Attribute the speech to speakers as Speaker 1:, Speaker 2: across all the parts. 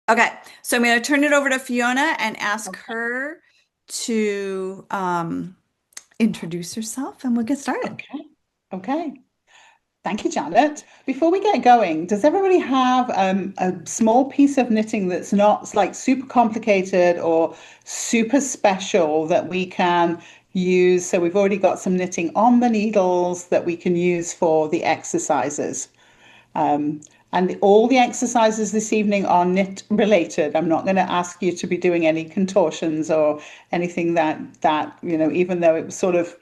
Speaker 1: Okay, so I'm going to turn it over to Fiona and ask her to introduce herself and we'll get started.
Speaker 2: Okay. Okay. Thank you, Janet. Before we get going, does everybody have a small piece of knitting that's not like super complicated or super special that we can use? So we've already got some knitting on the needles that we can use for the exercises. Um, and all the exercises this evening are knit related. I'm not going to ask you to be doing any contortions or anything even though it was sort of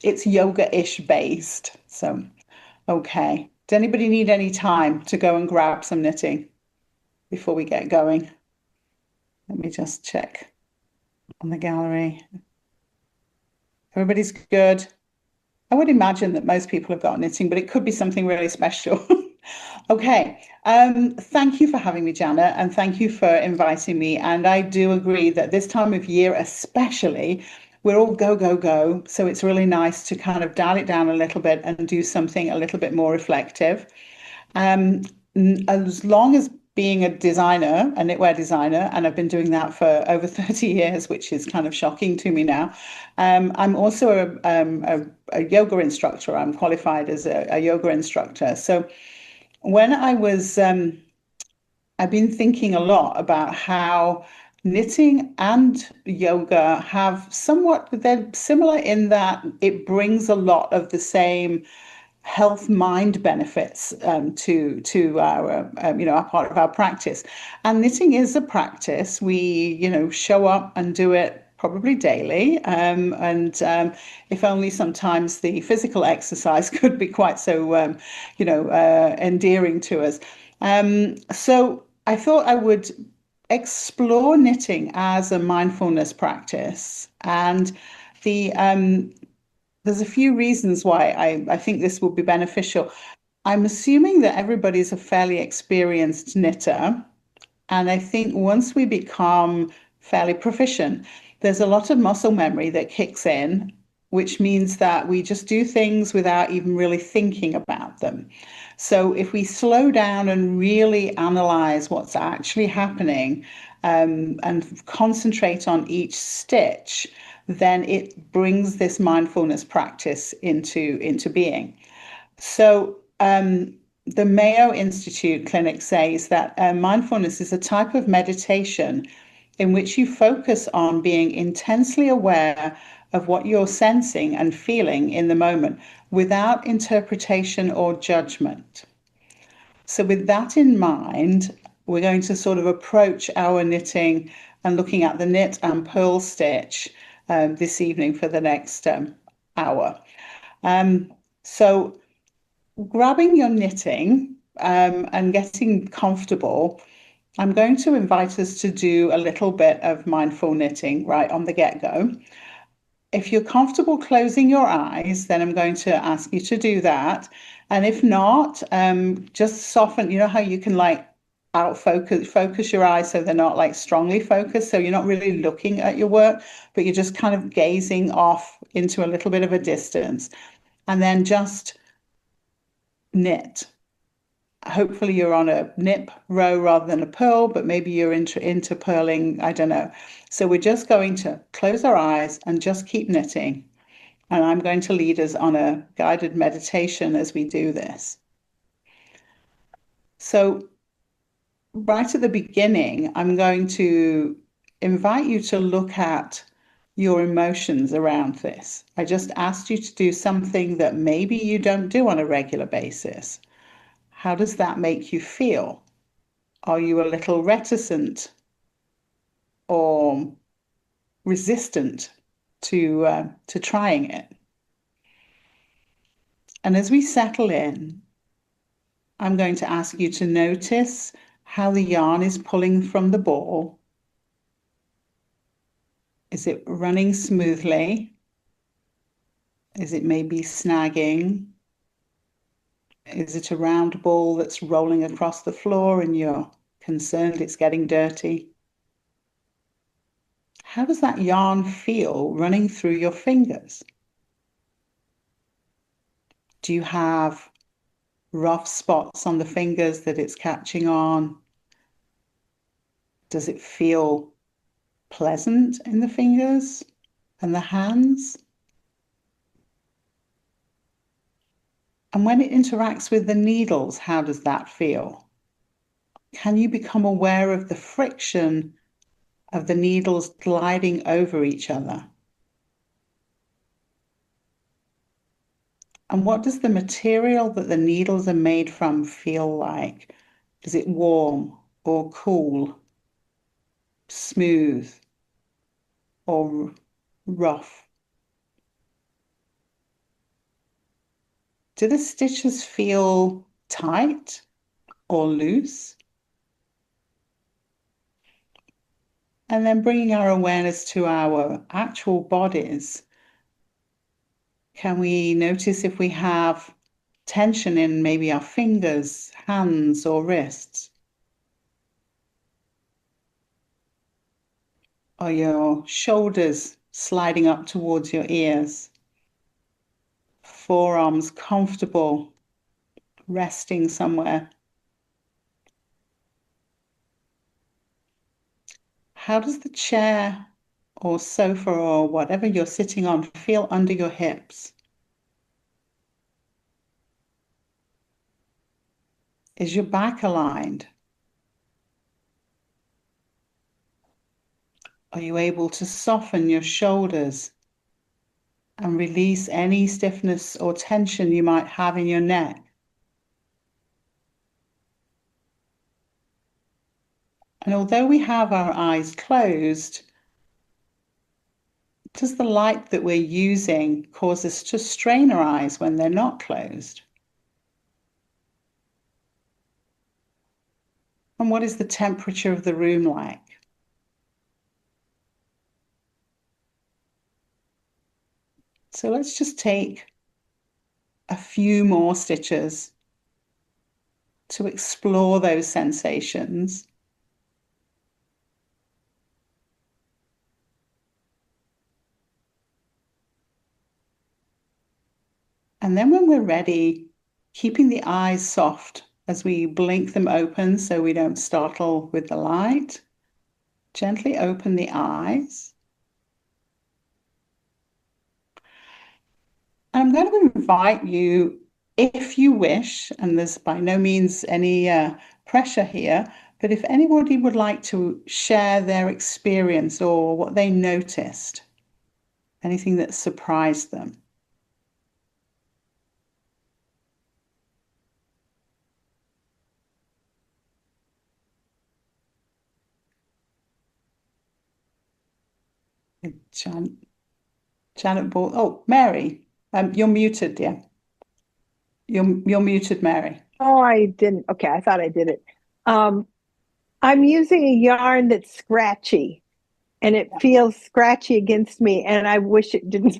Speaker 2: it's yoga-ish based. So, okay. Does anybody need any time to go and grab some knitting before we get going? Let me just check on the gallery. Everybody's good. I would imagine that most people have got knitting, but it could be something really special. Okay. Thank you for having me, Jana, and thank you for inviting me. And I do agree that this time of year, especially, we're all go, go, go. So it's really nice to kind of dial it down a little bit and do something a little bit more reflective. Um, as long as being a designer, a knitwear designer, and I've been doing that for over 30 years, which is kind of shocking to me now. I'm also a yoga instructor. I'm qualified as a yoga instructor. So when I've been thinking a lot about how knitting and yoga have they're similar in that it brings a lot of the same health mind benefits to our our part of our practice. And knitting is a practice. We show up and do it probably daily, and if only sometimes the physical exercise could be quite so endearing to us. So I thought I would explore knitting as a mindfulness practice. And there's a few reasons why I think this will be beneficial. I'm assuming that everybody's a fairly experienced knitter. And I think once we become fairly proficient, there's a lot of muscle memory that kicks in, which means that we just do things without even really thinking about them. So if we slow down and really analyze what's actually happening, and concentrate on each stitch, then it brings this mindfulness practice into being. So the Mayo Institute clinic says that mindfulness is a type of meditation in which you focus on being intensely aware of what you're sensing and feeling in the moment without interpretation or judgment. So, with that in mind, we're going to sort of approach our knitting and looking at the knit and purl stitch this evening for the next hour. Um, so, grabbing your knitting and getting comfortable, I'm going to invite us to do a little bit of mindful knitting right on the get-go. If you're comfortable closing your eyes, then I'm going to ask you to do that. And if not, just soften, you know how you can like focus your eyes so they're not like strongly focused. So you're not really looking at your work, but you're just kind of gazing off into a little bit of a distance. And then just knit. Hopefully you're on a knit row rather than a purl, but maybe you're into purling. I don't know. So we're just going to close our eyes and just keep knitting. And I'm going to lead us on a guided meditation as we do this. So right at the beginning, I'm going to invite you to look at your emotions around this. I just asked you to do something that maybe you don't do on a regular basis. How does that make you feel? Are you a little reticent or resistant to trying it? And as we settle in, I'm going to ask you to notice how the yarn is pulling from the ball. Is it running smoothly? Is it maybe snagging? Is it a round ball that's rolling across the floor and you're concerned it's getting dirty? How does that yarn feel running through your fingers? Do you have rough spots on the fingers that it's catching on? Does it feel pleasant in the fingers and the hands? And when it interacts with the needles, how does that feel? Can you become aware of the friction of the needles gliding over each other? And what does the material that the needles are made from feel like? Is it warm or cool, smooth or rough? Do the stitches feel tight or loose? And then bringing our awareness to our actual bodies. Can we notice if we have tension in maybe our fingers, hands, or wrists? Are your shoulders sliding up towards your ears? Forearms comfortable, resting somewhere? How does the chair or sofa or whatever you're sitting on feel under your hips? Is your back aligned? Are you able to soften your shoulders and release any stiffness or tension you might have in your neck? And although we have our eyes closed, does the light that we're using cause us to strain our eyes when they're not closed? And what is the temperature of the room like? So let's just take a few more stitches to explore those sensations. And then when we're ready, keeping the eyes soft as we blink them open so we don't startle with the light, gently open the eyes. And I'm going to invite you, if you wish, and there's by no means any pressure here, but if anybody would like to share their experience or what they noticed, anything that surprised them. Janet Ball. Oh, Mary, you're muted, dear. You're muted, Mary.
Speaker 3: Oh, I didn't. Okay, I thought I did it. Um, I'm using a yarn that's scratchy and it feels scratchy against me, and I wish it didn't.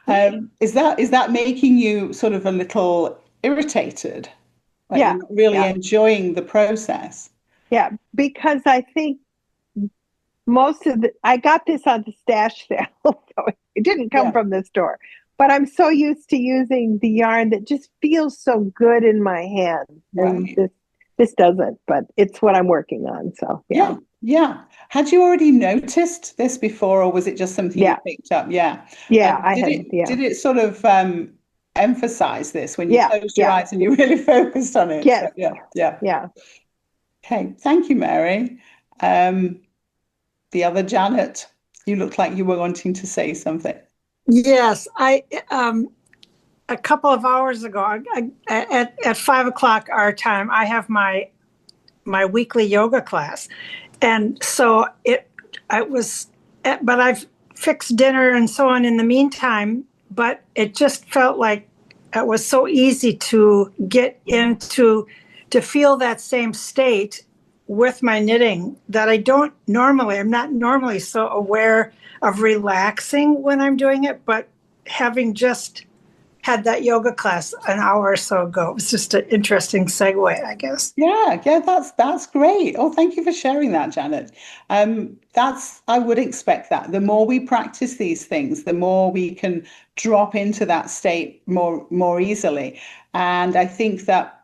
Speaker 2: Is that making you sort of a little irritated? Like you're
Speaker 3: Yeah,
Speaker 2: not really
Speaker 3: yeah,
Speaker 2: enjoying the process?
Speaker 3: yeah. Because I think most of the I got this on the stash sale, so it didn't come
Speaker 2: Yeah,
Speaker 3: from the store. But I'm so used to using the yarn that just feels so good in my hand, and
Speaker 2: right.
Speaker 3: this doesn't. But it's what I'm working on. So yeah,
Speaker 2: Yeah, yeah. Had you already noticed this before, or was it just something you
Speaker 3: yeah,
Speaker 2: picked up? Yeah.
Speaker 3: yeah. I
Speaker 2: Did
Speaker 3: had
Speaker 2: it
Speaker 3: yeah,
Speaker 2: did it sort of emphasize this when you
Speaker 3: yeah,
Speaker 2: closed your
Speaker 3: yeah.
Speaker 2: eyes and you really focused on it? So
Speaker 3: Yes,
Speaker 2: yeah, yeah.
Speaker 3: yeah.
Speaker 2: Okay, thank you, Mary. Um, the other Janet, you looked like you were wanting to say something.
Speaker 4: Yes, I a couple of hours ago, at 5 o'clock our time, I have my weekly yoga class, and so I was, but I've fixed dinner and so on in the meantime. But it just felt like it was so easy to get into to feel that same state with my knitting that I don't normally. I'm not normally so aware of relaxing when I'm doing it, but having just had that yoga class an hour or so ago, it was just an interesting segue, I guess.
Speaker 2: Yeah, yeah, that's great. Oh, thank you for sharing that, Janet. That's I would expect that. The more we practice these things, the more we can drop into that state more easily. And I think that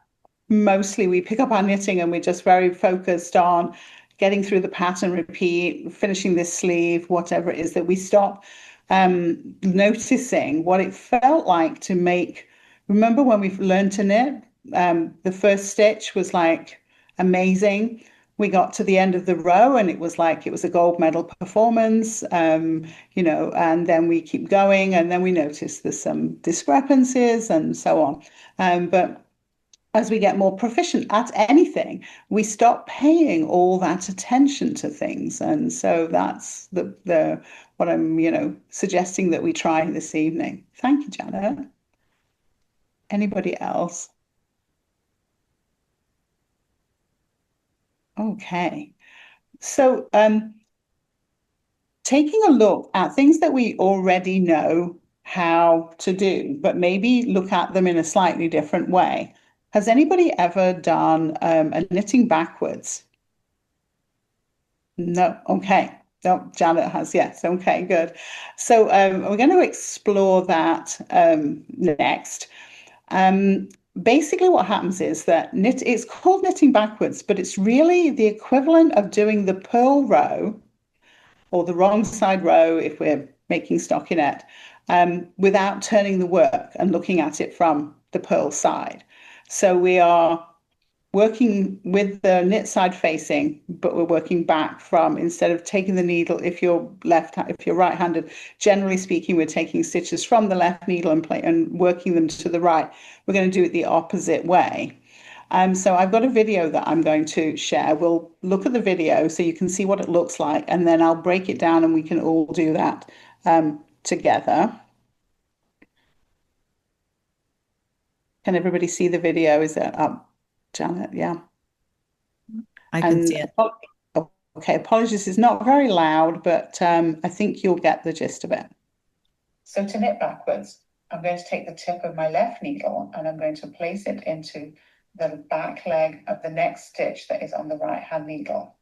Speaker 2: mostly we pick up our knitting and we're just very focused on getting through the pattern repeat, finishing this sleeve, whatever it is, that we stop noticing what it felt like to make. Remember when we learned to knit, the first stitch was like amazing. We got to the end of the row and it was like it was a gold medal performance, and then we keep going and then we notice there's some discrepancies and so on. But as we get more proficient at anything, we stop paying all that attention to things. And so that's the what I'm, suggesting that we try this evening. Thank you, Janet. Anybody else? Okay. So taking a look at things that we already know how to do, but maybe look at them in a slightly different way. Has anybody ever done a knitting backwards? No. Okay. No, Janet has. Yes. Okay, good. So we're going to explore that next. Basically, what happens is that it's called knitting backwards, but it's really the equivalent of doing the purl row or the wrong side row if we're making stockinette, without turning the work and looking at it from the purl side. So we are working with the knit side facing, but we're working back from, instead of taking the needle, if you're right-handed, generally speaking, we're taking stitches from the left needle and working them to the right. We're going to do it the opposite way. So I've got a video that I'm going to share. We'll look at the video so you can see what it looks like, and then I'll break it down and we can all do that together. Can everybody see the video? Is it up, Janet? Yeah.
Speaker 1: I can see it.
Speaker 2: Okay, apologies, it's not very loud, but I think you'll get the gist of it. So to knit backwards, I'm going to take the tip of my left needle and I'm going to place it into the back leg of the next stitch that is on the right hand needle.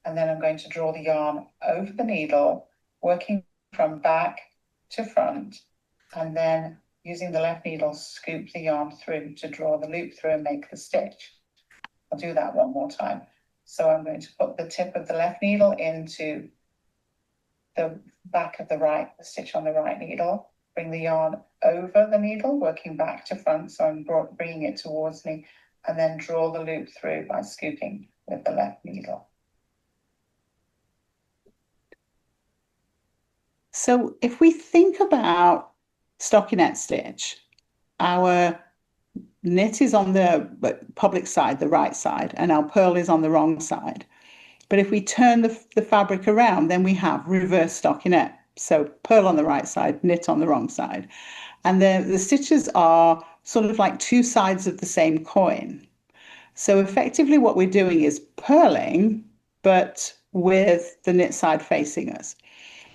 Speaker 2: And then I'm going to draw the yarn over the needle, working from back to front, and then using the left needle, scoop the yarn through to draw the loop through and make the stitch. I'll do that one more time. So I'm going to put the tip of the left needle into the back of the stitch on the right needle, bring the yarn over the needle, working back to front. So I'm bringing it towards me, and then draw the loop through by scooping with the left needle. So if we think about stockinette stitch, our knit is on the public side, the right side, and our purl is on the wrong side. But if we turn the fabric around, then we have reverse stockinette. So purl on the right side, knit on the wrong side. And the stitches are sort of like two sides of the same coin. So effectively what we're doing is purling, but with the knit side facing us.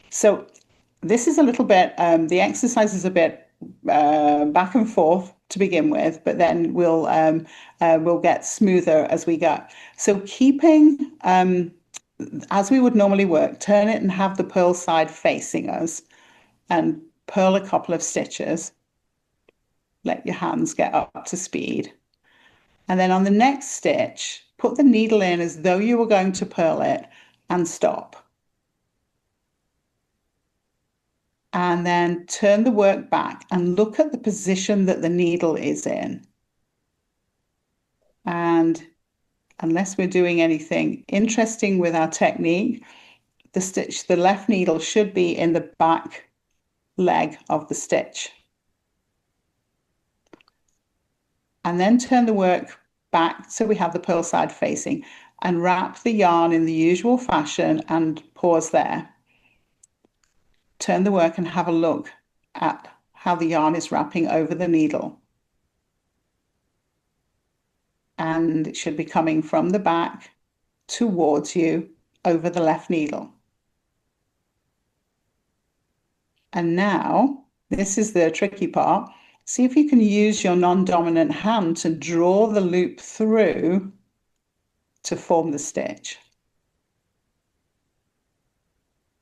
Speaker 2: So this is a little bit, the exercise is a bit back and forth to begin with, but then we'll get smoother as we go. So keeping, as we would normally work, turn it and have the purl side facing us and purl a couple of stitches. Let your hands get up to speed. And then on the next stitch, put the needle in as though you were going to purl it and stop. And then turn the work back and look at the position that the needle is in. And unless we're doing anything interesting with our technique, the left needle should be in the back leg of the stitch. And then turn the work back so we have the purl side facing, and wrap the yarn in the usual fashion and pause there. Turn the work and have a look at how the yarn is wrapping over the needle. And it should be coming from the back towards you over the left needle. And now, this is the tricky part. See if you can use your non-dominant hand to draw the loop through to form the stitch.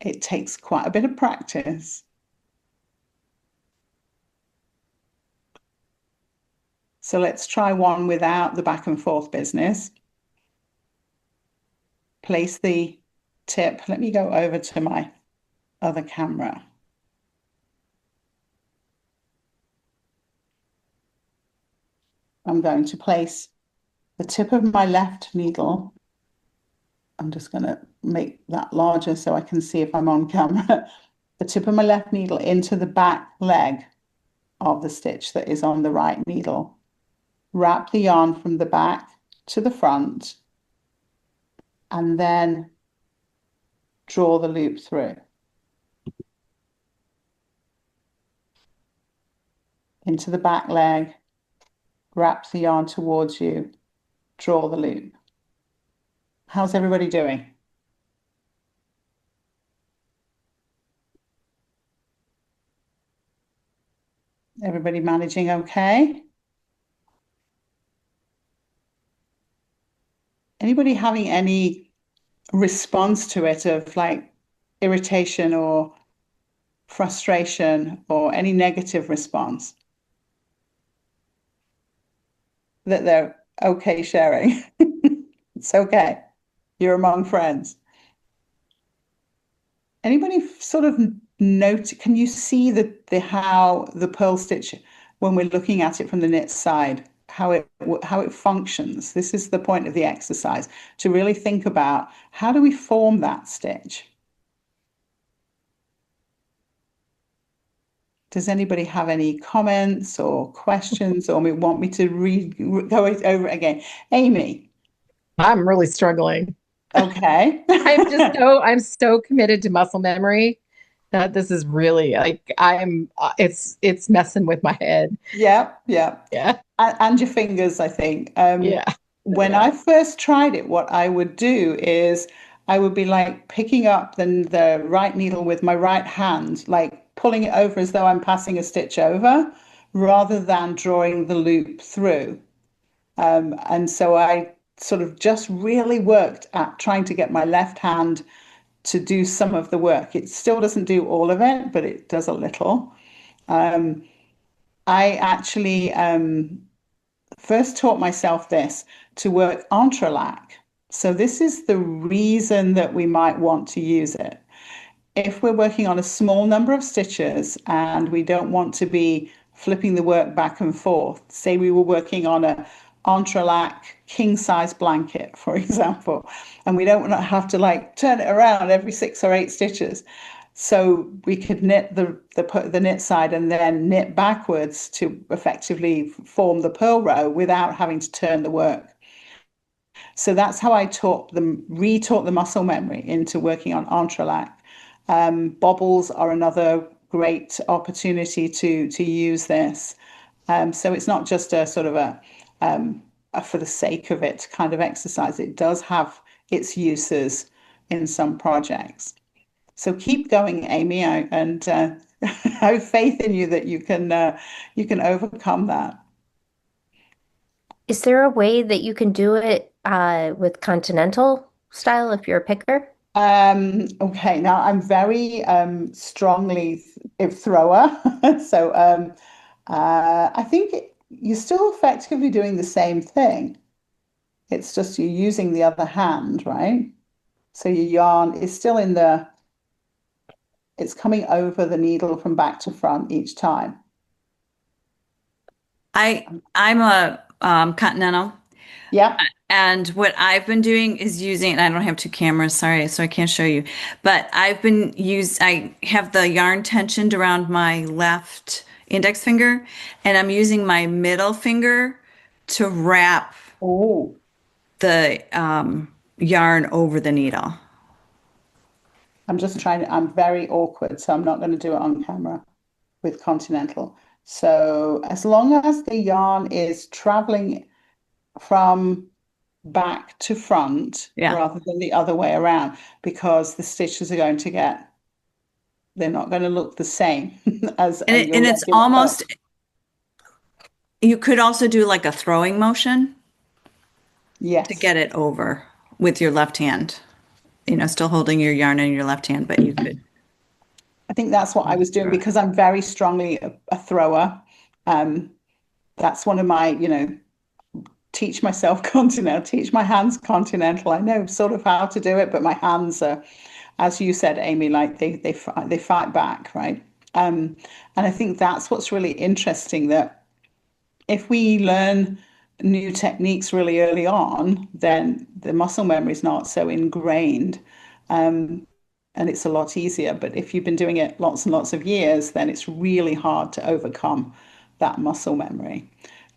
Speaker 2: It takes quite a bit of practice. So let's try one without the back and forth business. Place the tip. Let me go over to my other camera. I'm going to place the tip of my left needle. I'm just going to make that larger so I can see if I'm on camera. The tip of my left needle into the back leg of the stitch that is on the right needle. Wrap the yarn from the back to the front and then draw the loop through. Into the back leg, wrap the yarn towards you, draw the loop. How's everybody doing? Everybody managing okay? Anybody having any response to it of like irritation or frustration or any negative response that they're okay sharing? It's okay. You're among friends. Anybody sort of note, can you see how the purl stitch, when we're looking at it from the knit side, how it functions? This is the point of the exercise, to really think about how do we form that stitch? Does anybody have any comments or questions or want me to go it over again? Amy.
Speaker 5: I'm really struggling.
Speaker 2: Okay.
Speaker 5: I'm so committed to muscle memory that this is really like it's messing with my head.
Speaker 2: Yeah.
Speaker 5: Yeah.
Speaker 2: And your fingers, I think.
Speaker 5: Yeah.
Speaker 2: When I first tried it, what I would do is I would be like picking up the right needle with my right hand, like pulling it over as though I'm passing a stitch over, rather than drawing the loop through. And so I sort of just really worked at trying to get my left hand to do some of the work. It still doesn't do all of it, but it does a little. I actually first taught myself this to work entrelac. So this is the reason that we might want to use it. If we're working on a small number of stitches and we don't want to be flipping the work back and forth, say we were working on a entrelac king size blanket, for example, and we don't want to have to like turn it around every 6 or 8 stitches. So we could knit the knit side and then knit backwards to effectively form the purl row without having to turn the work. So that's how I retaught the muscle memory into working on entrelac. Bobbles are another great opportunity to use this. So it's not just a sort of a for the sake of it kind of exercise. It does have its uses in some projects. So keep going, Amy, and I have faith in you that you can overcome that.
Speaker 6: Is there a way that you can do it with continental style if you're a picker?
Speaker 2: Okay, now I'm very strongly thrower, so I think you're still effectively doing the same thing. It's just you're using the other hand, right? So your yarn is still it's coming over the needle from back to front each time.
Speaker 1: I'm a continental.
Speaker 2: Yeah.
Speaker 1: And what I've been doing is using, and I don't have 2 cameras, sorry, so I can't show you, but I have the yarn tensioned around my left index finger, and I'm using my middle finger to wrap the yarn over the needle.
Speaker 2: I'm very awkward, so I'm not going to do it on camera with continental. So as long as the yarn is traveling from back to front rather than the other way around, because the stitches are going to they're not going to look the same as
Speaker 1: and it's almost you could also do like a throwing motion to get it over with your left hand, still holding your yarn in your left hand, but you could.
Speaker 2: I think that's what I was doing because I'm very strongly a thrower. that's one of my, teach myself continental, teach my hands continental. I know sort of how to do it, but my hands are, as you said, Amy, like they fight back, right? And I think that's what's really interesting, that if we learn new techniques really early on, then the muscle memory is not so ingrained. And it's a lot easier. But if you've been doing it lots and lots of years, then it's really hard to overcome that muscle memory.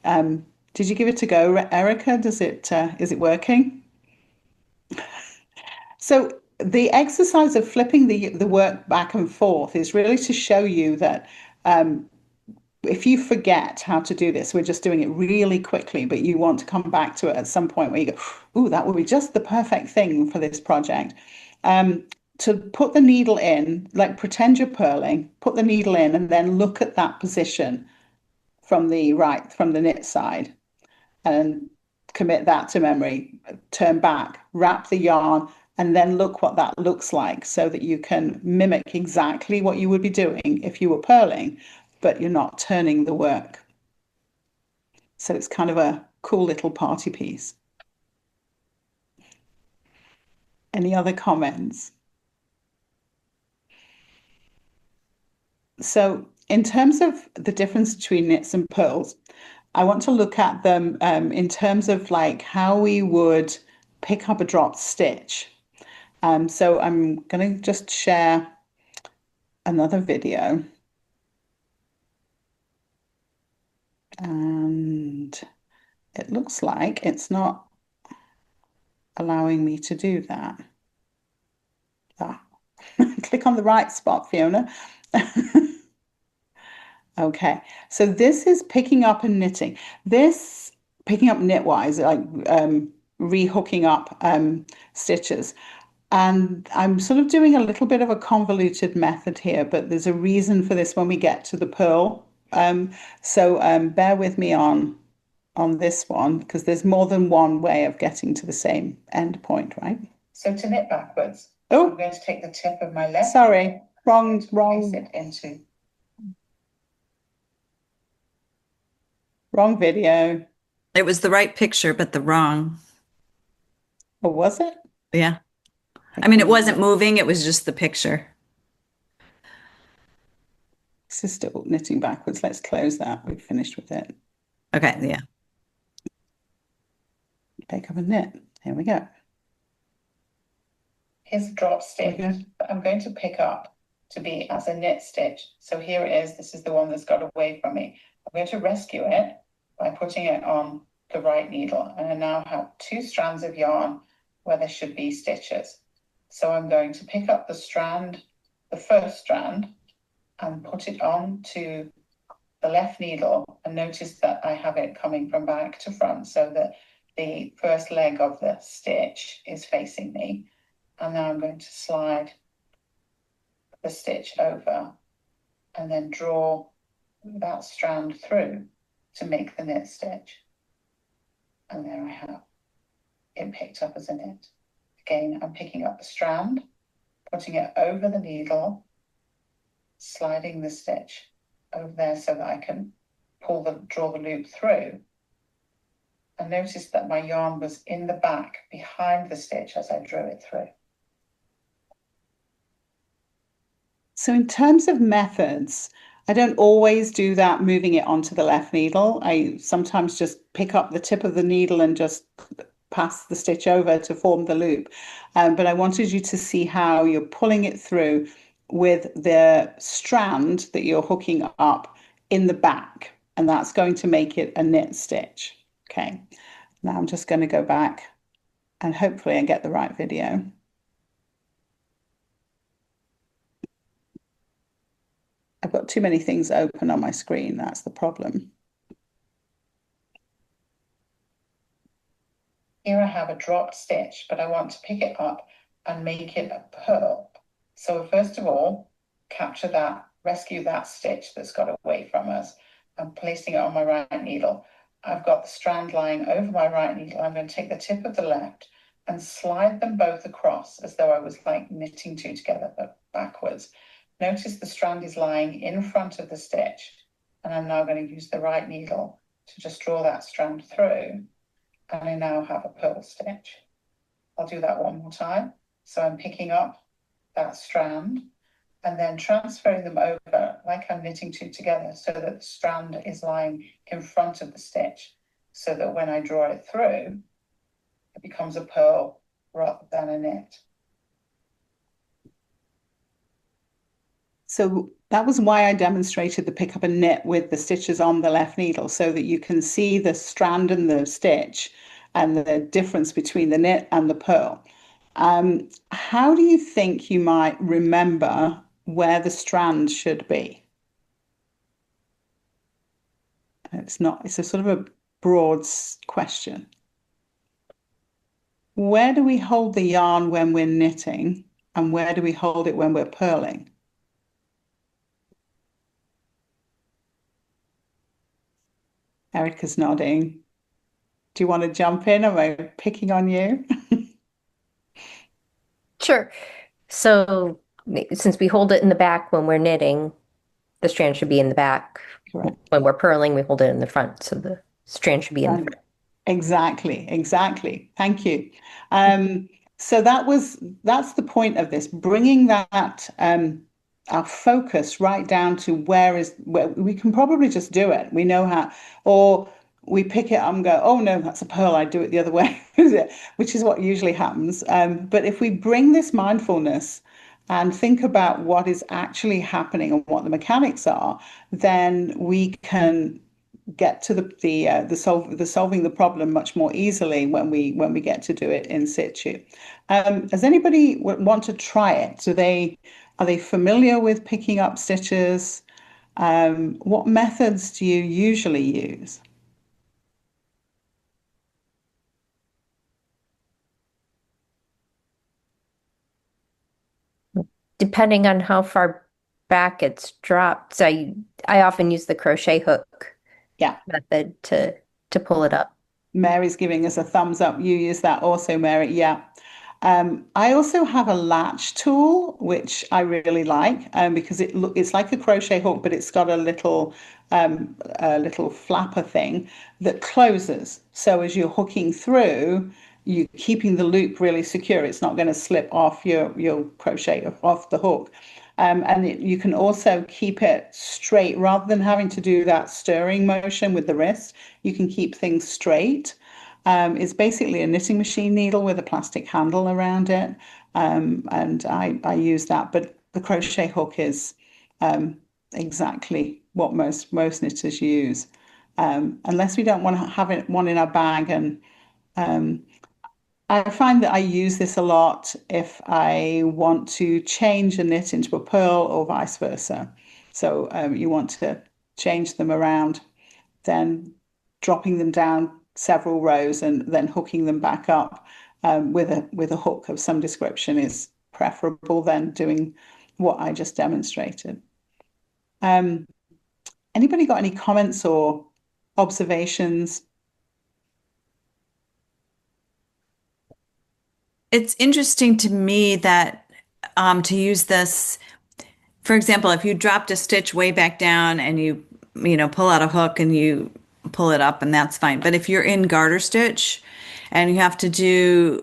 Speaker 2: Did you give it a go, Erica? Is it working? So the exercise of flipping the work back and forth is really to show you that if you forget how to do this, we're just doing it really quickly, but you want to come back to it at some point where you go, "Ooh, that would be just the perfect thing for this project." To put the needle in, like pretend you're purling, put the needle in, and then look at that position from the knit side, and commit that to memory. Turn back, wrap the yarn, and then look what that looks like, so that you can mimic exactly what you would be doing if you were purling, but you're not turning the work. So it's kind of a cool little party piece. Any other comments? So in terms of the difference between knits and purls, I want to look at them in terms of like how we would pick up a dropped stitch. So I'm going to just share another video. And it looks like it's not allowing me to do that. Click on the right spot, Fiona. Okay, so this is picking up and knitting. This picking up knitwise, like rehooking up stitches. And I'm sort of doing a little bit of a convoluted method here, but there's a reason for this when we get to the purl. So bear with me on this one, because there's more than one way of getting to the same end point, right? So to knit backwards, I'm going to take the tip of my left. Sorry, wrong. Place it into. Wrong video.
Speaker 1: It was the right picture, but the wrong.
Speaker 2: Or was it?
Speaker 1: Yeah. I mean, it wasn't moving. It was just the picture.
Speaker 2: This is still knitting backwards. Let's close that. We've finished with it.
Speaker 1: Okay. Yeah.
Speaker 2: Pick up a knit. Here we go. Here's a drop stitch that I'm going to pick up to be as a knit stitch. So here it is. This is the one that's got away from me. I'm going to rescue it by putting it on the right needle. And I now have 2 strands of yarn where there should be stitches. So I'm going to pick up the strand, the first strand, and put it on to the left needle, and notice that I have it coming from back to front, so that the first leg of the stitch is facing me. And now I'm going to slide the stitch over and then draw that strand through to make the knit stitch. And there I have it picked up as a knit. Again, I'm picking up the strand, putting it over the needle, sliding the stitch over there so that I can draw the loop through. And notice that my yarn was in the back behind the stitch as I drew it through. So in terms of methods, I don't always do that moving it onto the left needle. I sometimes just pick up the tip of the needle and just pass the stitch over to form the loop. But I wanted you to see how you're pulling it through with the strand that you're hooking up in the back, and that's going to make it a knit stitch. Okay, now I'm just going to go back and hopefully I get the right video. I've got too many things open on my screen, that's the problem. Here I have a dropped stitch, but I want to pick it up and make it a purl. So first of all, capture that, rescue that stitch that's got away from us. I'm placing it on my right needle. I've got the strand lying over my right needle. I'm going to take the tip of the left and slide them both across as though I was like knitting 2 together, but backwards. Notice the strand is lying in front of the stitch, and I'm now going to use the right needle to just draw that strand through, and I now have a purl stitch. I'll do that one more time. So I'm picking up that strand and then transferring them over like I'm knitting two together so that the strand is lying in front of the stitch, so that when I draw it through, it becomes a purl rather than a knit. So that was why I demonstrated the pick up and knit with the stitches on the left needle, so that you can see the strand and the stitch and the difference between the knit and the purl. How do you think you might remember where the strand should be? It's a sort of a broad question. Where do we hold the yarn when we're knitting, and where do we hold it when we're purling? Erica's nodding. Do you want to jump in? Am I picking on you?
Speaker 6: Sure. So since we hold it in the back when we're knitting, the strand should be in the back.
Speaker 2: Correct.
Speaker 6: When we're purling, we hold it in the front. So the strand should be in the front.
Speaker 2: Exactly. Thank you. So that's the point of this, bringing that our focus right down to where we can probably just do it. We know how, or we pick it up and go, oh no, that's a purl. I do it the other way, which is what usually happens. But if we bring this mindfulness and think about what is actually happening and what the mechanics are, then we can get to the solving the problem much more easily when we get to do it in situ. Does anybody want to try it? Are they familiar with picking up stitches? What methods do you usually use?
Speaker 6: Depending on how far back it's dropped, so I often use the crochet hook method to pull it up.
Speaker 2: Mary's giving us a thumbs up. You use that also, Mary. Yeah. I also have a latch tool, which I really like, because it's like a crochet hook, but it's got a little flapper thing that closes. So as you're hooking through, you're keeping the loop really secure. It's not going to slip off your crochet off the hook. You can also keep it straight rather than having to do that stirring motion with the wrist. You can keep things straight. It's basically a knitting machine needle with a plastic handle around it. And I use that, but the crochet hook is exactly what most knitters use. Unless we don't want to have one in our bag. And I find that I use this a lot if I want to change a knit into a purl or vice versa. So you want to change them around, then dropping them down several rows and then hooking them back up with a hook of some description is preferable than doing what I just demonstrated. Anybody got any comments or observations?
Speaker 1: It's interesting to me that to use this, for example, if you dropped a stitch way back down and you pull out a hook and you pull it up, and that's fine. But if you're in garter stitch and you have to do,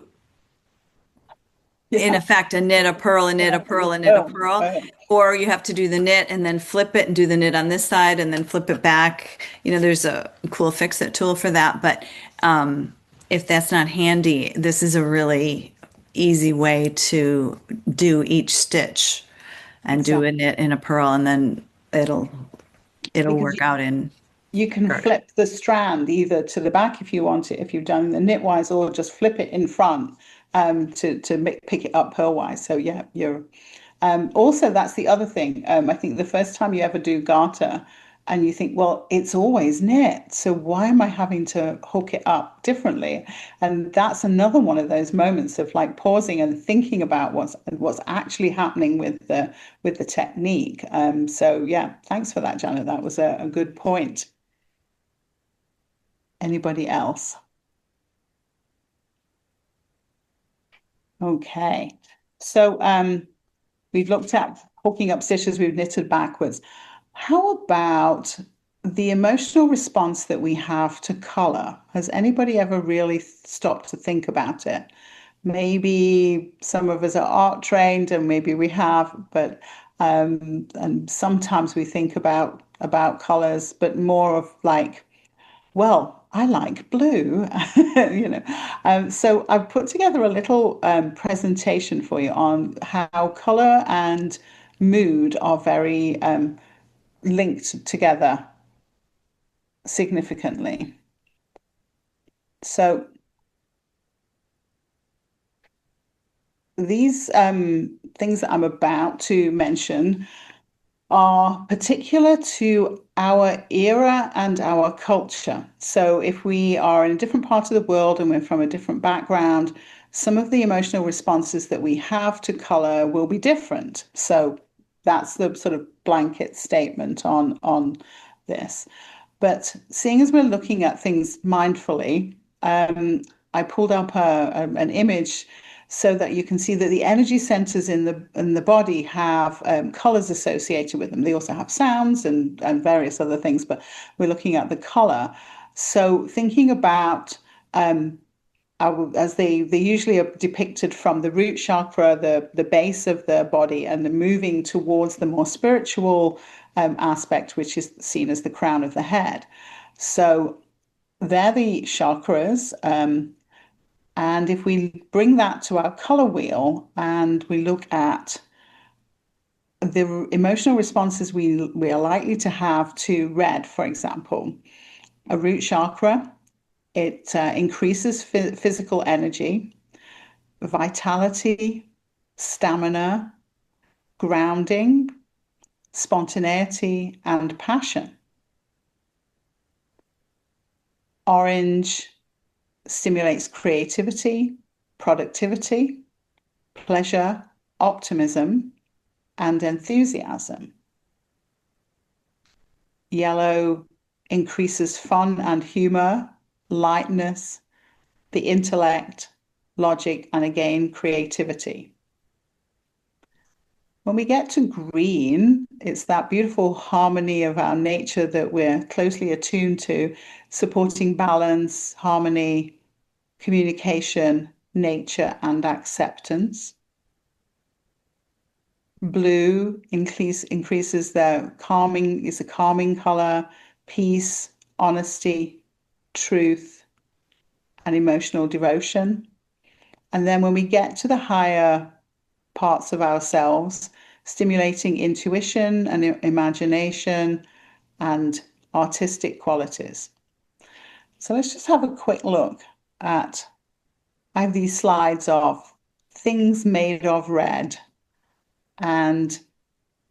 Speaker 1: in effect, a knit, a purl, a knit, a purl, a knit, a purl, or you have to do the knit and then flip it and do the knit on this side and then flip it back, there's a cool fix-it tool for that. But if that's not handy, this is a really easy way to do each stitch and do a knit and a purl, and then it'll work out in.
Speaker 2: You can flip the strand either to the back if you want it, if you've done the knitwise, or just flip it in front to pick it up purlwise. So yeah, you're also, that's the other thing. I think the first time you ever do garter and you think, well, it's always knit, so why am I having to hook it up differently? And that's another one of those moments of like pausing and thinking about what's actually happening with the technique. So yeah, thanks for that, Janet. That was a good point. Anybody else? Okay, so we've looked at hooking up stitches, we've knitted backwards. How about the emotional response that we have to color, has anybody ever really stopped to think about it? Maybe some of us are art trained and maybe we have, but and sometimes we think about colors, but more of like, well, I like blue, you know. So I've put together a little presentation for you on how color and mood are very linked together significantly. So these things that I'm about to mention are particular to our era and our culture. So if we are in a different part of the world and we're from a different background, some of the emotional responses that we have to color will be different. So that's the sort of blanket statement on this. But seeing as we're looking at things mindfully, I pulled up an image so that you can see that the energy centers in the body have colors associated with them. They also have sounds and various other things, but we're looking at the color. So thinking about as they usually are depicted from the root chakra, the base of the body, and the moving towards the more spiritual aspect, which is seen as the crown of the head. So they're the chakras. And if we bring that to our color wheel and we look at the emotional responses we are likely to have to red, for example, a root chakra, it increases physical energy, vitality, stamina, grounding, spontaneity, and passion. Orange stimulates creativity, productivity, pleasure, optimism, and enthusiasm. Yellow increases fun and humor, lightness, the intellect, logic, and again, creativity. When we get to green, it's that beautiful harmony of our nature that we're closely attuned to, supporting balance, harmony, communication, nature, and acceptance. Blue increases the calming, is a calming color, peace, honesty, truth, and emotional devotion. And then when we get to the higher parts of ourselves, stimulating intuition and imagination and artistic qualities. So let's just have a quick look at, I have these slides of things made of red, and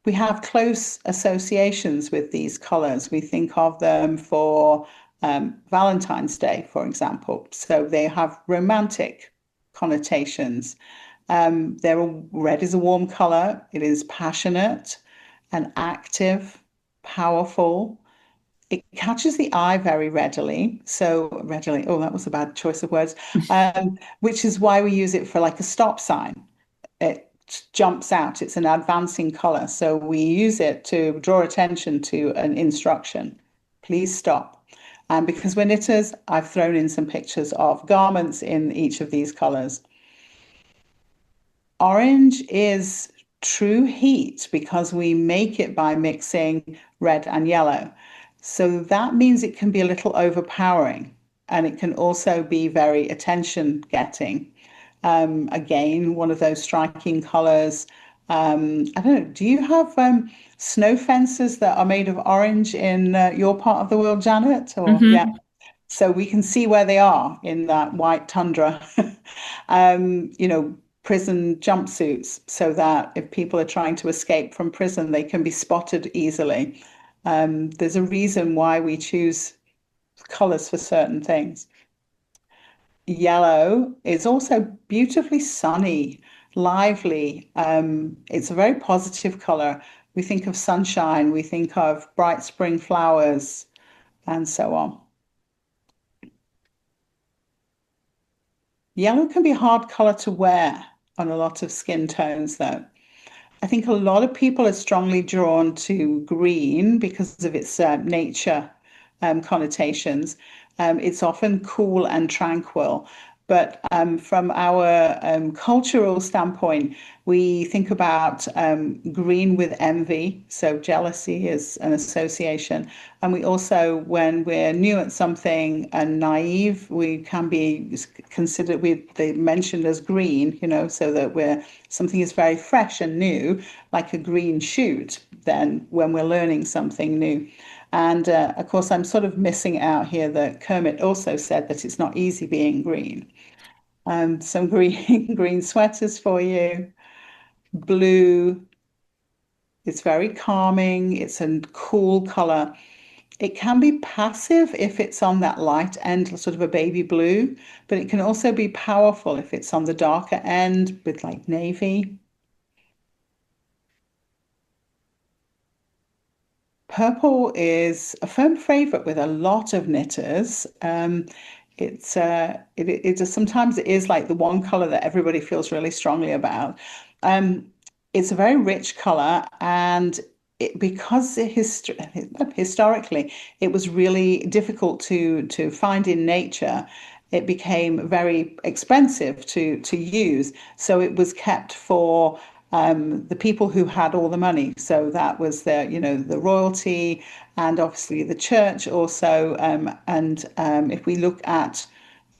Speaker 2: we have close associations with these colors. We think of them for Valentine's Day, for example. So they have romantic connotations. Red is a warm color. It is passionate and active, powerful. It catches the eye very readily. So readily, oh, that was a bad choice of words, which is why we use it for like a stop sign. It jumps out. It's an advancing color. So we use it to draw attention to an instruction. Please stop. And because we're knitters, I've thrown in some pictures of garments in each of these colors. Orange is true heat because we make it by mixing red and yellow. So that means it can be a little overpowering, and it can also be very attention getting. Again, one of those striking colors. I don't know, do you have snow fences that are made of orange in your part of the world, Janet? Or yeah. So we can see where they are in that white tundra. Prison jumpsuits, so that if people are trying to escape from prison, they can be spotted easily. There's a reason why we choose colors for certain things. Yellow is also beautifully sunny, lively. It's a very positive color. We think of sunshine, we think of bright spring flowers, and so on. Yellow can be a hard color to wear on a lot of skin tones, though. I think a lot of people are strongly drawn to green because of its nature connotations. It's often cool and tranquil. But from our cultural standpoint, we think about green with envy. So jealousy is an association. And we also, when we're new at something and naive, we can be considered, they mentioned as green, so that something is very fresh and new, like a green shoot, then when we're learning something new. And of course, I'm sort of missing out here that Kermit also said that it's not easy being green. Some green sweaters for you. Blue. It's very calming. It's a cool color. It can be passive if it's on that light end, sort of a baby blue, but it can also be powerful if it's on the darker end with like navy. Purple is a firm favorite with a lot of knitters. It just sometimes it is like the one color that everybody feels really strongly about. It's a very rich color, and because historically it was really difficult to find in nature, it became very expensive to use. So it was kept for the people who had all the money. So that was the royalty, and obviously the church also. And if we look at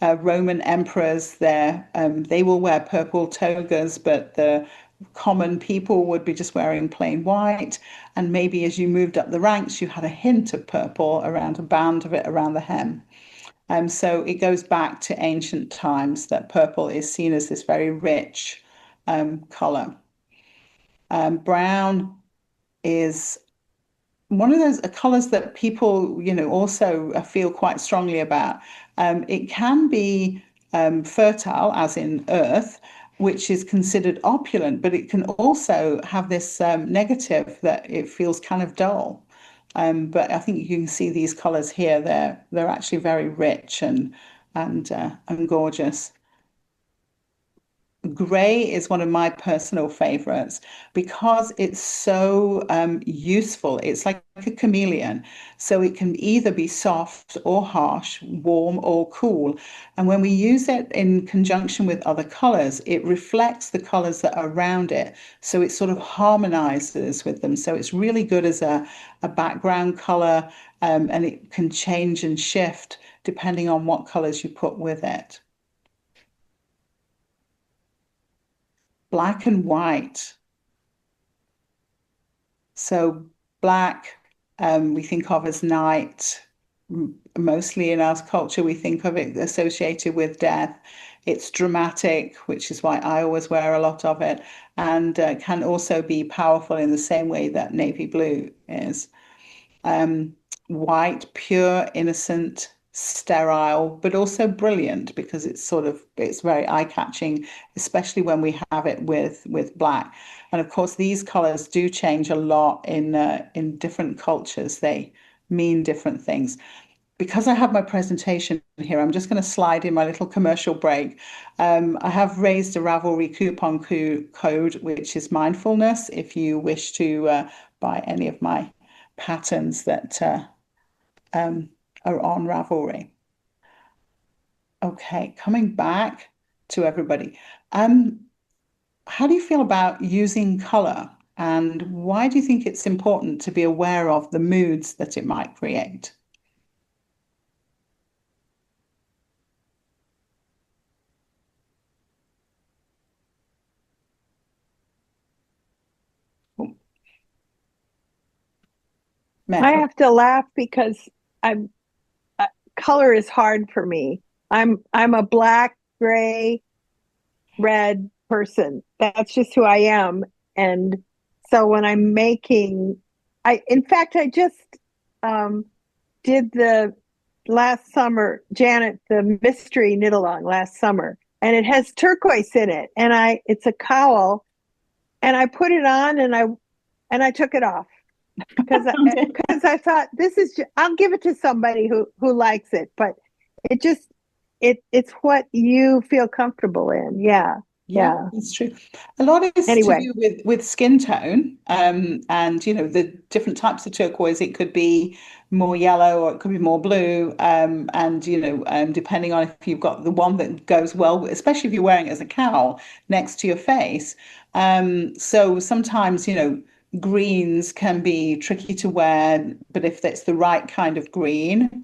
Speaker 2: Roman emperors, they will wear purple togas, but the common people would be just wearing plain white. And maybe as you moved up the ranks, you had a hint of purple around a band of it around the hem. So it goes back to ancient times that purple is seen as this very rich color. Brown is one of those colors that people, also feel quite strongly about. It can be fertile, as in earth, which is considered opulent, but it can also have this negative that it feels kind of dull. But I think you can see these colors here. They're actually very rich and gorgeous. Gray is one of my personal favorites because it's so useful. It's like a chameleon. So it can either be soft or harsh, warm or cool. And when we use it in conjunction with other colors, it reflects the colors that are around it. So it sort of harmonizes with them. So it's really good as a background color, and it can change and shift depending on what colors you put with it. Black and white. So black, we think of as night. Mostly in our culture, we think of it associated with death. It's dramatic, which is why I always wear a lot of it, and can also be powerful in the same way that navy blue is. White, pure, innocent, sterile, but also brilliant because it's very eye-catching, especially when we have it with black. And of course, these colors do change a lot in different cultures. They mean different things. Because I have my presentation here, I'm just going to slide in my little commercial break. I have raised a Ravelry coupon code, which is mindfulness, if you wish to buy any of my patterns that are on Ravelry. Okay, coming back to everybody. How do you feel about using color, and why do you think it's important to be aware of the moods that it might create?
Speaker 3: I have to laugh because color is hard for me. I'm a black, gray, red person. That's just who I am. And so when I'm making, in fact, I just did the last summer, Janet, the mystery knit along last summer, and it has turquoise in it, and it's a cowl, and I put it on, and I took it off because I thought I'll give it to somebody who likes it, but it's what you feel comfortable in. Yeah. Yeah.
Speaker 2: It's true. A lot is to
Speaker 3: Anyway,
Speaker 2: do with skin tone, and the different types of turquoise. It could be more yellow or it could be more blue, and depending on if you've got the one that goes well, especially if you're wearing it as a cowl next to your face. So sometimes, greens can be tricky to wear, but if that's the right kind of green,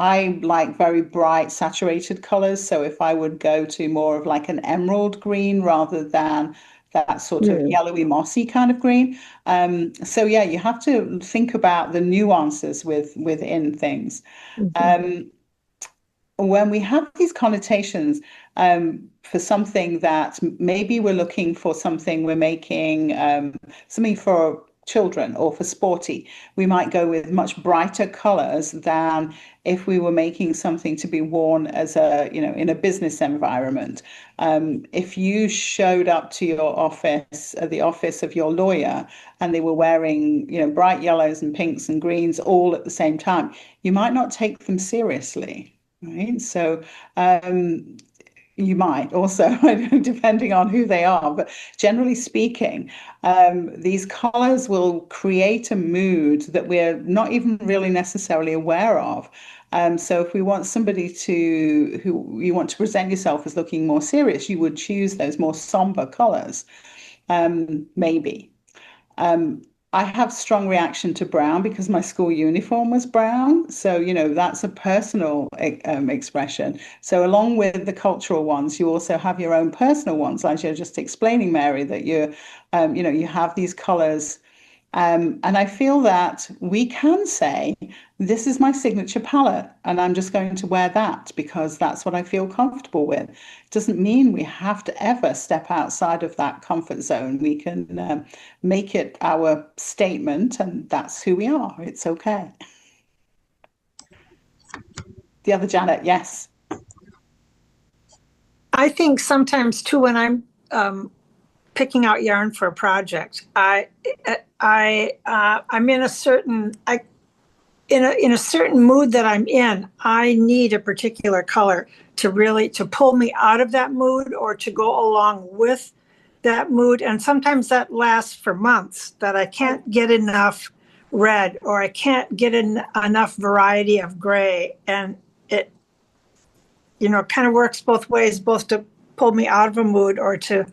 Speaker 2: I like very bright saturated colors. So if I would go to more of like an emerald green rather than that sort of yellowy mossy kind of green. So yeah, you have to think about the nuances within things. Um, when we have these connotations for something that maybe we're looking for something, we're making something for children or for sporty, we might go with much brighter colors than if we were making something to be worn as in a business environment. If you showed up to your office, the office of your lawyer, and they were wearing, bright yellows and pinks and greens all at the same time, you might not take them seriously. Right. So you might also, depending on who they are, but generally speaking, these colors will create a mood that we're not even really necessarily aware of. So if we want somebody who you want to present yourself as looking more serious, you would choose those more somber colors, maybe. I have strong reaction to brown because my school uniform was brown. So, that's a personal expression. So along with the cultural ones, you also have your own personal ones, as you're just explaining, Mary, that you have these colors. And I feel that we can say, this is my signature palette, and I'm just going to wear that because that's what I feel comfortable with. It doesn't mean we have to ever step outside of that comfort zone. We can make it our statement, and that's who we are. It's okay. The other Janet, yes.
Speaker 4: I think sometimes too, when I'm picking out yarn for a project, I'm in a certain in a certain mood that I'm in. I need a particular color to pull me out of that mood or to go along with that mood. And sometimes that lasts for months, that I can't get enough red or I can't get enough variety of gray. And it, kind of works both ways, both to pull me out of a mood or to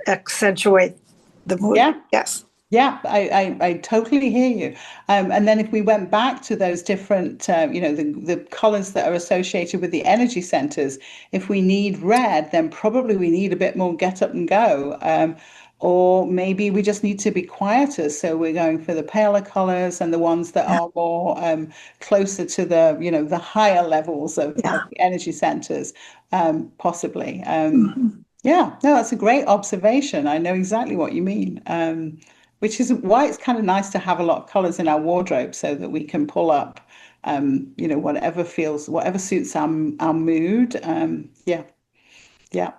Speaker 4: accentuate the mood.
Speaker 2: Yeah.
Speaker 4: Yes.
Speaker 2: Yeah, I totally hear you. And then if we went back to those different, the colors that are associated with the energy centers, if we need red, then probably we need a bit more get up and go. Or maybe we just need to be quieter. So we're going for the paler colors and the ones that are more closer to the higher levels of the energy centers, possibly. Yeah, no, that's a great observation. I know exactly what you mean. Which is why it's kind of nice to have a lot of colors in our wardrobe so that we can pull up, whatever suits our mood. Yeah.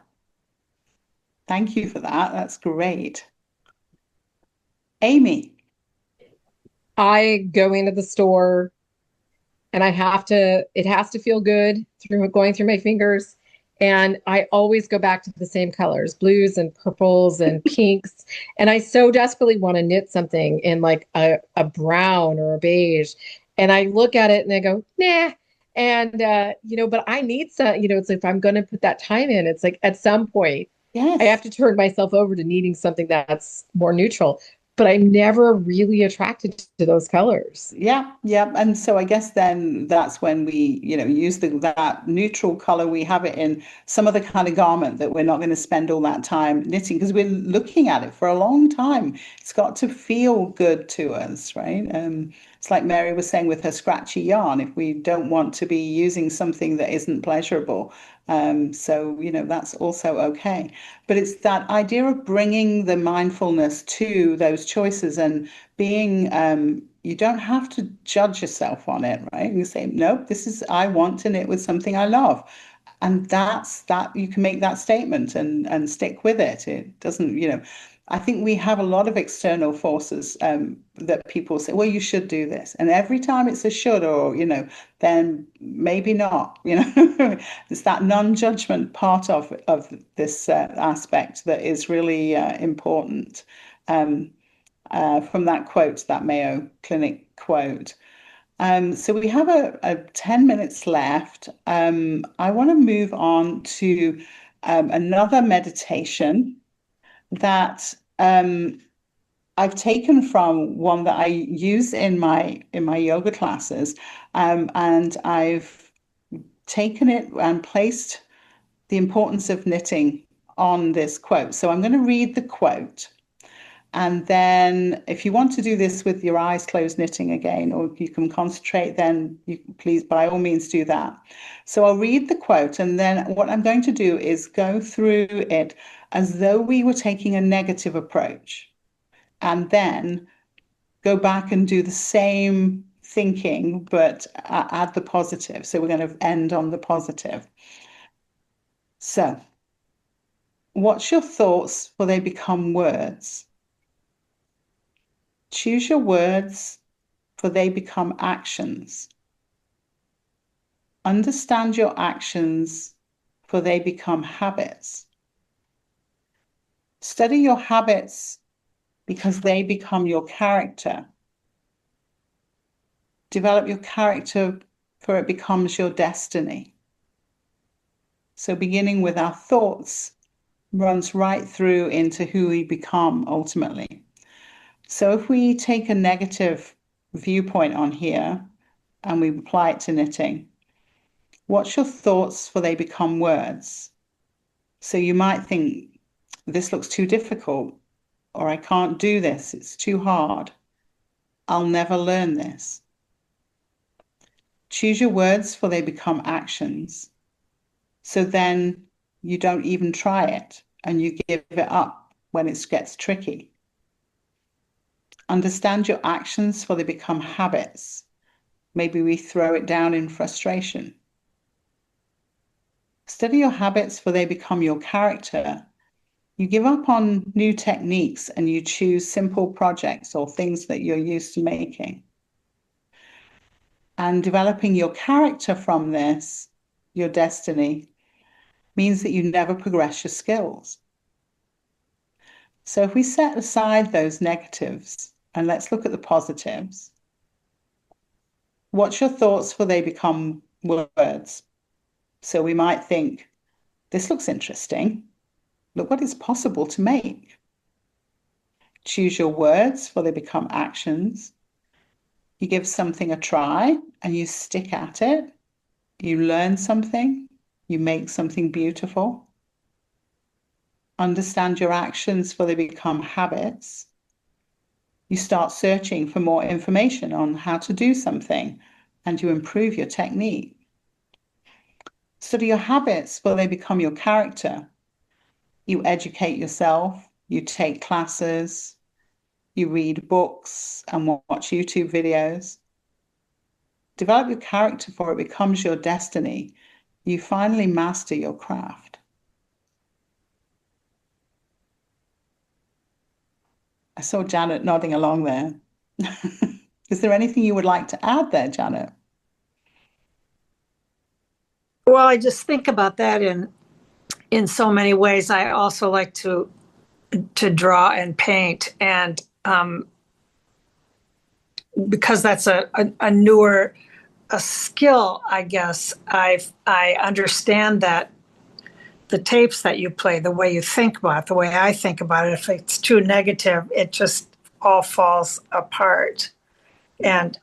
Speaker 2: Thank you for that. That's great. Amy.
Speaker 5: I go into the store and it has to feel good going through my fingers. And I always go back to the same colors, blues and purples and pinks. And I so desperately want to knit something in like a brown or a beige. And I look at it and I go, nah. And, but I need some, it's like if I'm going to put that time in, it's like at some point,
Speaker 2: yes,
Speaker 5: I have to turn myself over to needing something that's more neutral. But I'm never really attracted to those colors.
Speaker 2: Yeah. And so I guess then that's when we, use that neutral color. We have it in some other kind of garment that we're not going to spend all that time knitting because we're looking at it for a long time. It's got to feel good to us, right? It's like Mary was saying with her scratchy yarn, if we don't want to be using something that isn't pleasurable. So, that's also okay. But it's that idea of bringing the mindfulness to those choices and being, you don't have to judge yourself on it, right? You say, nope, I want to knit with something I love. And that's that you can make that statement and stick with it. It doesn't, I think we have a lot of external forces that people say, well, you should do this. And every time it's a should or, then maybe not, It's that non-judgment part of this aspect that is really important from that quote, that Mayo Clinic quote. So we have a 10 minutes left. I want to move on to another meditation that I've taken from one that I use in my yoga classes, and I've taken it and placed the importance of knitting on this quote. So I'm going to read the quote. And then if you want to do this with your eyes closed knitting again, or you can concentrate, then you please, by all means, do that. So I'll read the quote, and then what I'm going to do is go through it as though we were taking a negative approach, and then go back and do the same thinking, but add the positive. So we're going to end on the positive. So, what's your thoughts, for they become words? Choose your words, for they become actions. Understand your actions, for they become habits. Study your habits, because they become your character. Develop your character, for it becomes your destiny. So beginning with our thoughts runs right through into who we become ultimately. So if we take a negative viewpoint on here and we apply it to knitting, what's your thoughts, for they become words? So you might think, this looks too difficult, or I can't do this, it's too hard. I'll never learn this. Choose your words, for they become actions. So then you don't even try it and you give it up when it gets tricky. Understand your actions, for they become habits. Maybe we throw it down in frustration. Study your habits, for they become your character. You give up on new techniques and you choose simple projects or things that you're used to making. And developing your character from this, your destiny, means that you never progress your skills. So if we set aside those negatives and let's look at the positives. What's your thoughts, for they become words? So we might think, this looks interesting. Look what is possible to make. Choose your words, for they become actions. You give something a try and you stick at it. You learn something. You make something beautiful. Understand your actions, for they become habits. You start searching for more information on how to do something and you improve your technique. Study your habits, for they become your character. You educate yourself, you take classes, you read books and watch YouTube videos. Develop your character, for it becomes your destiny. You finally master your craft. I saw Janet nodding along there. Is there anything you would like to add there, Janet?
Speaker 4: Well, I just think about that in so many ways. I also like to draw and paint, and because that's a newer skill, I guess I understand that the tapes that you play, the way you think about it, the way I think about it, if it's too negative, it just all falls apart. And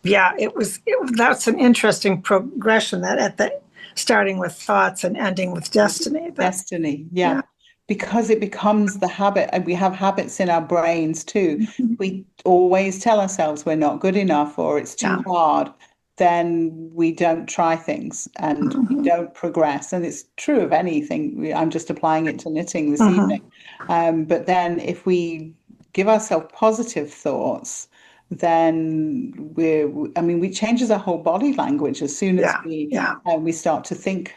Speaker 4: that's an interesting progression, that at the starting with thoughts and ending with destiny.
Speaker 2: Destiny, yeah. Because it becomes the habit, and we have habits in our brains too.
Speaker 4: Mm-hmm.
Speaker 2: We always tell ourselves we're not good enough or it's too hard. Then we don't try things and we don't progress. And it's true of anything. I'm just applying it to knitting this evening. But then if we give ourselves positive thoughts, then we changes our whole body language as soon as we start to think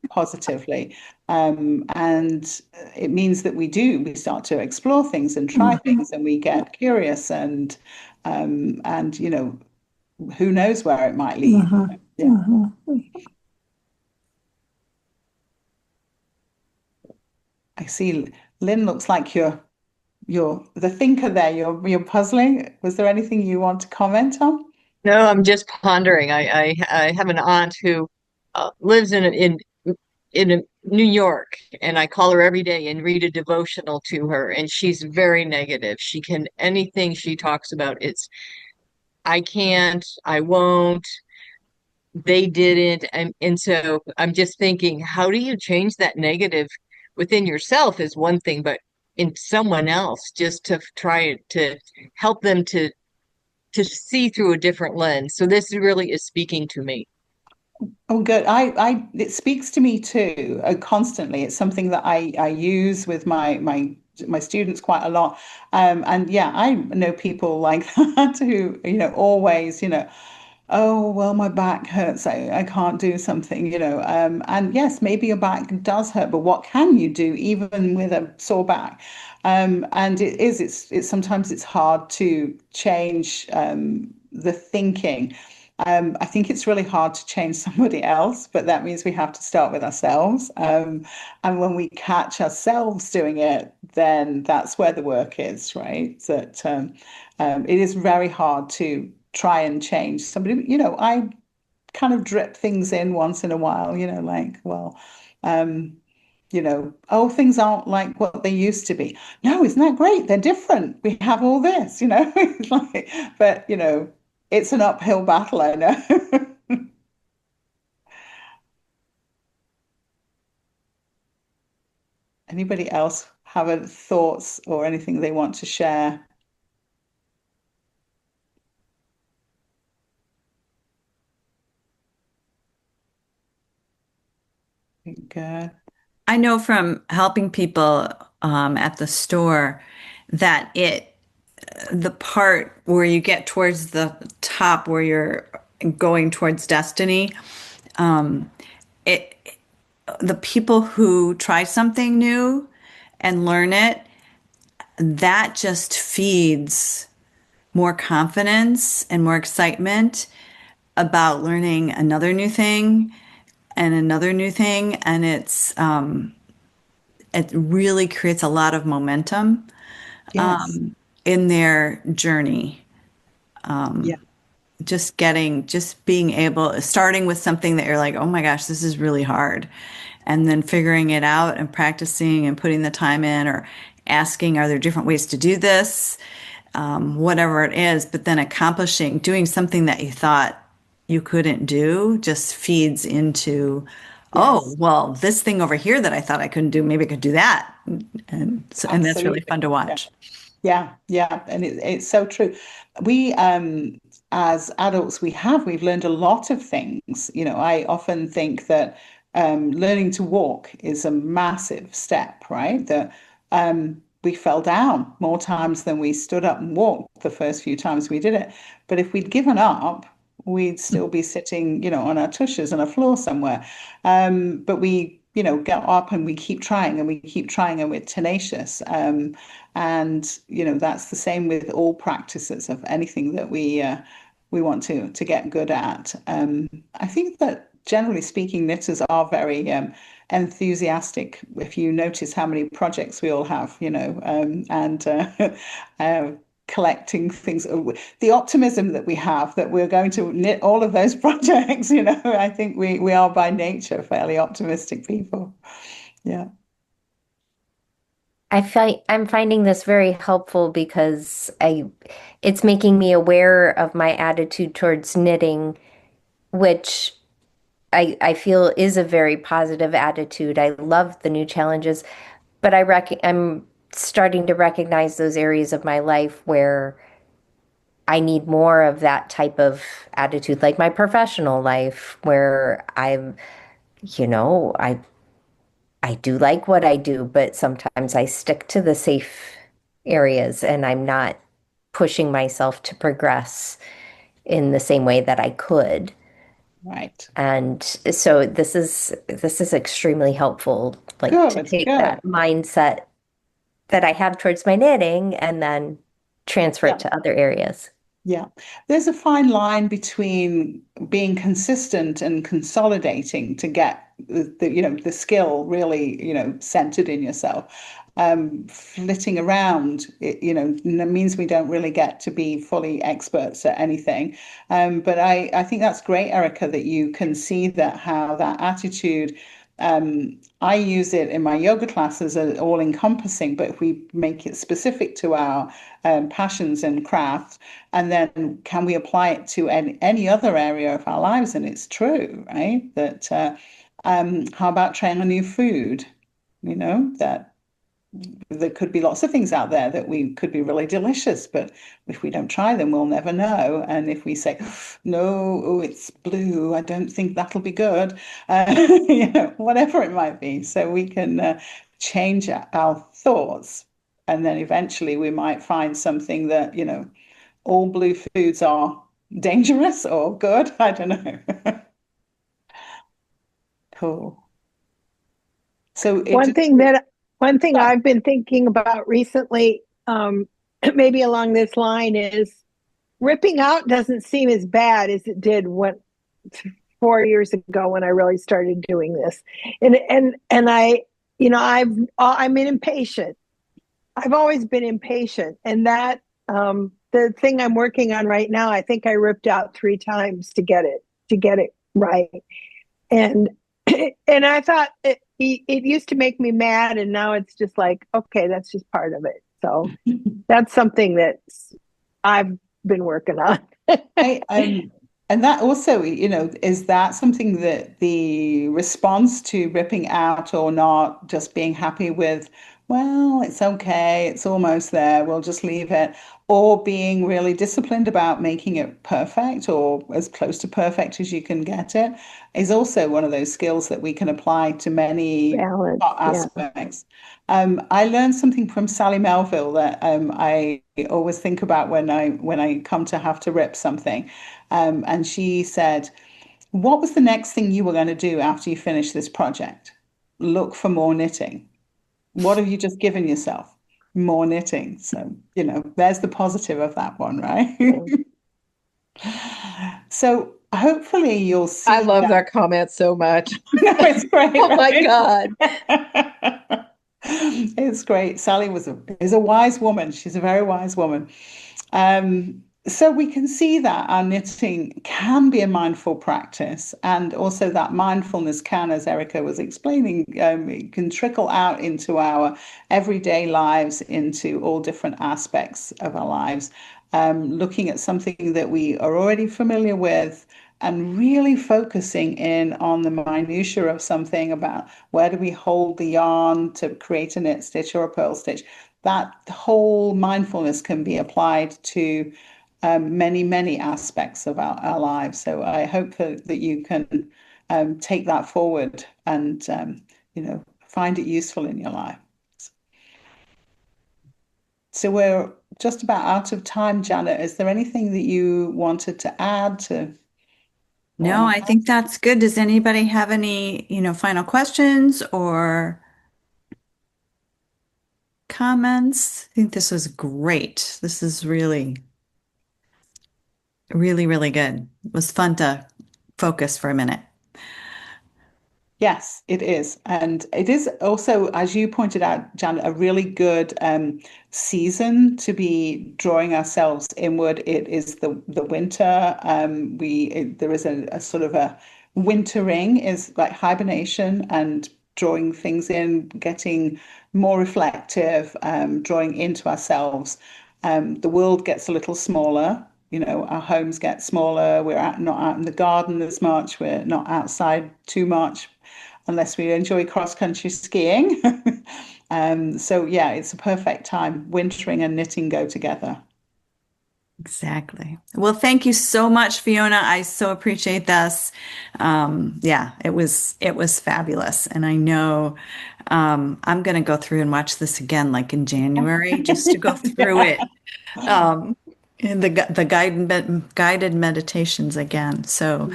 Speaker 2: positively. And it means that we start to explore things and try things, and we get curious, and who knows where it might lead. Yeah. I see Lynn looks like you're the thinker there. You're puzzling. Was there anything you want to comment on?
Speaker 7: No, I'm just pondering. I have an aunt who lives in New York, and I call her every day and read a devotional to her, and she's very negative. Anything she talks about, it's I can't, I won't, they didn't, and so I'm just thinking, how do you change that negative within yourself is one thing, but in someone else, just to try to help them to see through a different lens. So this really is speaking to me.
Speaker 2: Oh, good. It speaks to me too, constantly. It's something that I use with my students quite a lot. And yeah, I know people like that who, always, oh, well, my back hurts. I can't do something, and yes, maybe your back does hurt, but what can you do even with a sore back? And it's sometimes it's hard to change the thinking. I think it's really hard to change somebody else, but that means we have to start with ourselves. And when we catch ourselves doing it, then that's where the work is, right? That it is very hard to try and change somebody. I kind of drip things in once in a while, oh, things aren't like what they used to be. No, isn't that great? They're different. We have all this, but it's an uphill battle, I know. Anybody else have any thoughts or anything they want to share? Good.
Speaker 1: I know from helping people at the store that the part where you get towards the top where you're going towards destiny, it the people who try something new and learn it, that just feeds more confidence and more excitement about learning another new thing and another new thing. And it really creates a lot of momentum
Speaker 2: Yes.
Speaker 1: in their journey.
Speaker 2: Yeah.
Speaker 1: Just being able, starting with something that you're like, oh my gosh, this is really hard. And then figuring it out and practicing and putting the time in, or asking, are there different ways to do this? Whatever it is, but then doing something that you thought you couldn't do just feeds into, oh, well, this thing over here that I thought I couldn't do, maybe I could do that. And that's really fun to watch.
Speaker 2: Yeah, and it's so true. We, as adults, we've learned a lot of things. I often think that learning to walk is a massive step, right? That we fell down more times than we stood up and walked the first few times we did it. But if we'd given up, we'd still be sitting, on our tushes on a floor somewhere. But we, get up and we keep trying and we keep trying and we're tenacious. And that's the same with all practices of anything that we want to get good at. I think that generally speaking, knitters are very enthusiastic. If you notice how many projects we all have, and collecting things, the optimism that we have that we're going to knit all of those projects, I think we are by nature fairly optimistic people. Yeah.
Speaker 6: I'm finding this very helpful because it's making me aware of my attitude towards knitting, which I feel is a very positive attitude. I love the new challenges, but I'm starting to recognize those areas of my life where I need more of that type of attitude, like my professional life, where I do like what I do, but sometimes I stick to the safe areas and I'm not pushing myself to progress in the same way that I could.
Speaker 2: Right.
Speaker 6: And so this is extremely helpful, like to
Speaker 2: Good,
Speaker 6: take
Speaker 2: good.
Speaker 6: that mindset that I have towards my knitting and then transfer it
Speaker 2: Yeah.
Speaker 6: to other areas.
Speaker 2: Yeah, there's a fine line between being consistent and consolidating to get the skill really centered in yourself. Flitting around, means we don't really get to be fully experts at anything. But I think that's great, Erica, that you can see that how that attitude. I use it in my yoga classes as all encompassing, but if we make it specific to our passions and crafts, and then can we apply it to any other area of our lives? And it's true, right? That how about trying a new food? That there could be lots of things out there that we could be really delicious, but if we don't try them, we'll never know. And if we say, no, oh, it's blue, I don't think that'll be good, whatever it might be. So we can change our thoughts. And then eventually we might find something that, all blue foods are dangerous or good. I don't know. Cool. So it
Speaker 3: One
Speaker 2: just,
Speaker 3: thing that one thing
Speaker 2: yeah.
Speaker 3: I've been thinking about recently, maybe along this line, is ripping out doesn't seem as bad as it did 4 years ago when I really started doing this. And I, I'm an impatient. I've always been impatient, and that the thing I'm working on right now, I think I ripped out 3 times to get it right. And and I thought it used to make me mad, and now it's just like, okay, that's just part of it. So that's something that I've been working on.
Speaker 2: And that also, is that something that the response to ripping out or not, just being happy with, well, it's okay, it's almost there, we'll just leave it, or being really disciplined about making it perfect or as close to perfect as you can get it, is also one of those skills that we can apply to many
Speaker 3: Balance, yeah.
Speaker 2: aspects. I learned something from Sally Melville that I always think about when I come to have to rip something. And she said, what was the next thing you were going to do after you finish this project? Look for more knitting. What have you just given yourself? More knitting. So, there's the positive of that one, right? So hopefully you'll see
Speaker 5: I love that comment so much.
Speaker 2: No, it's great,
Speaker 5: Oh my
Speaker 2: right?
Speaker 5: God.
Speaker 2: It's great. Sally is a wise woman. She's a very wise woman. So we can see that our knitting can be a mindful practice, and also that mindfulness can, as Erica was explaining, it can trickle out into our everyday lives, into all different aspects of our lives. Looking at something that we are already familiar with and really focusing in on the minutiae of something, about where do we hold the yarn to create a knit stitch or a purl stitch. That whole mindfulness can be applied to many, many aspects of our lives. So I hope that you can take that forward and find it useful in your life. So we're just about out of time, Janet. Is there anything that you wanted to add to?
Speaker 1: No, I think that's good. Does anybody have any, final questions or comments? I think this was great. This is really, really, really good. It was fun to focus for a minute.
Speaker 2: Yes, it is. And it is also, as you pointed out, Janet, a really good season to be drawing ourselves inward. It is the winter. There is a sort of a wintering, is like hibernation and drawing things in, getting more reflective, drawing into ourselves. The world gets a little smaller. Our homes get smaller. We're not out in the garden as much. We're not outside too much, unless we enjoy cross-country skiing. So yeah, it's a perfect time. Wintering and knitting go together.
Speaker 1: Exactly. Well, thank you so much, Fiona. I so appreciate this. Yeah, it was fabulous. And I know I'm going to go through and watch this again, like in January, just to go through
Speaker 2: Yeah.
Speaker 1: it. Um, And the guided meditations again. So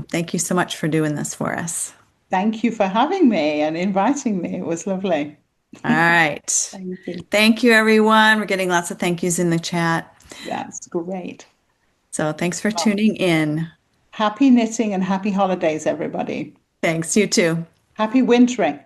Speaker 1: thank you so much for doing this for us.
Speaker 2: Thank you for having me and inviting me. It was lovely.
Speaker 1: All right.
Speaker 2: Thank you.
Speaker 1: Thank you, everyone. We're getting lots of thank yous in the chat.
Speaker 2: That's great.
Speaker 1: So thanks for tuning in.
Speaker 2: Happy knitting and happy holidays, everybody.
Speaker 1: Thanks. You too.
Speaker 2: Happy wintering.